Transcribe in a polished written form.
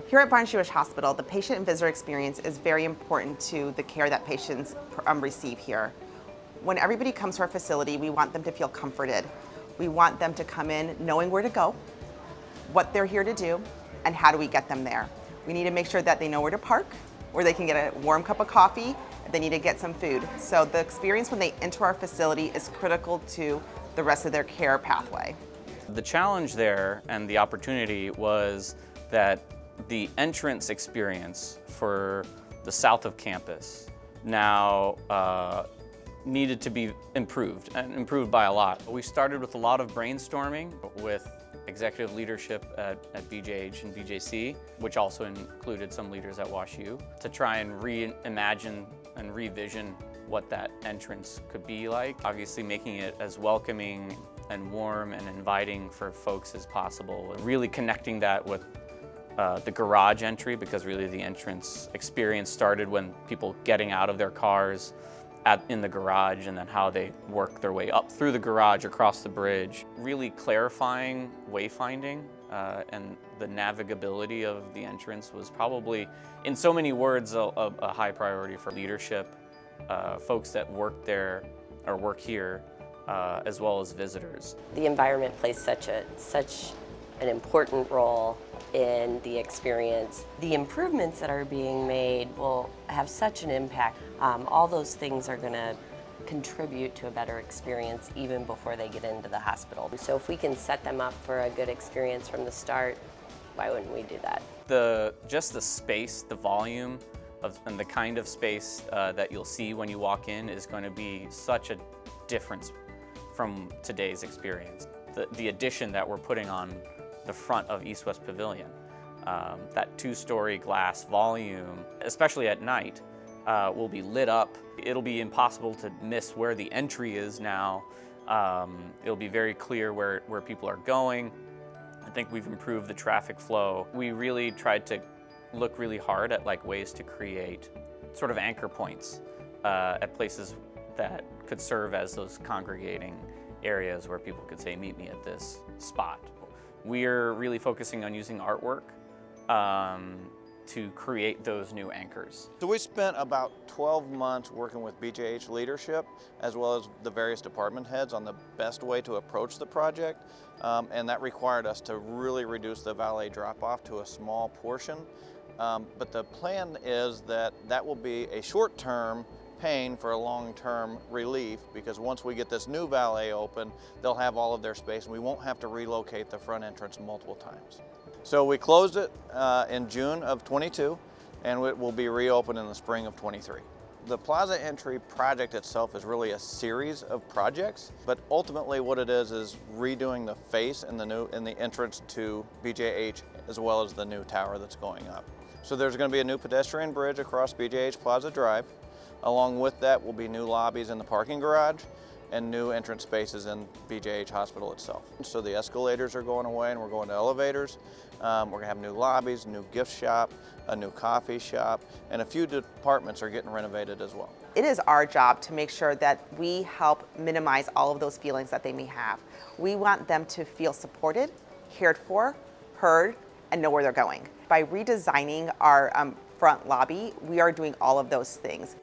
Here at Barnes-Jewish Hospital, the patient and visitor experience is very important to the care that patients receive here. When everybody comes to our facility, we want them to feel comforted. We want them to come in knowing where to go, what they're here to do, and how do we get them there. We need to make sure that they know where to park, where they can get a warm cup of coffee, if they need to get some food. So the experience when they enter our facility is critical to the rest of their care pathway. The challenge there and the opportunity was that the entrance experience for the south of campus now needed to be improved, and improved by a lot. We started with a lot of brainstorming with executive leadership at BJH and BJC, which also included some leaders at WashU, to try and reimagine and revision what that entrance could be like. Obviously making it as welcoming and warm and inviting for folks as possible. Really connecting that with the garage entry, because really the entrance experience started when people getting out of their cars in the garage, and then how they work their way up through the garage, across the bridge. Really clarifying wayfinding and the navigability of the entrance was probably, in so many words, a high priority for leadership, folks that work there or work here, as well as visitors. The environment plays such an important role in the experience. The improvements that are being made will have such an impact. All those things are going to contribute to a better experience even before they get into the hospital. So if we can set them up for a good experience from the start, why wouldn't we do that? Just the space, the volume and the kind of space that you'll see when you walk in is going to be such a difference from today's experience. The addition that we're putting on the front of East-West Pavilion, that two-story glass volume, especially at night, will be lit up. It'll be impossible to miss where the entry is now. It'll be very clear where people are going. I think we've improved the traffic flow. We really tried to look really hard at ways to create sort of anchor points at places that could serve as those congregating areas where people could say, meet me at this spot. We're really focusing on using artwork to create those new anchors. So we spent about 12 months working with BJH leadership as well as the various department heads on the best way to approach the project, and that required us to really reduce the valet drop-off to a small portion. But the plan is that will be a short-term pain for a long-term relief, because once we get this new valet open, they'll have all of their space and we won't have to relocate the front entrance multiple times. So we closed it in June of 22, and it will be reopened in the spring of 23. The Plaza Entry project itself is really a series of projects, but ultimately what it is redoing the face in the entrance to BJH, as well as the new tower that's going up. So there's going to be a new pedestrian bridge across BJH Plaza Drive. Along with that will be new lobbies in the parking garage and new entrance spaces in BJH Hospital itself. So the escalators are going away and we're going to elevators. We're going to have new lobbies, new gift shop, a new coffee shop, and a few departments are getting renovated as well. It is our job to make sure that we help minimize all of those feelings that they may have. We want them to feel supported, cared for, heard, and know where they're going. By redesigning our front lobby, we are doing all of those things.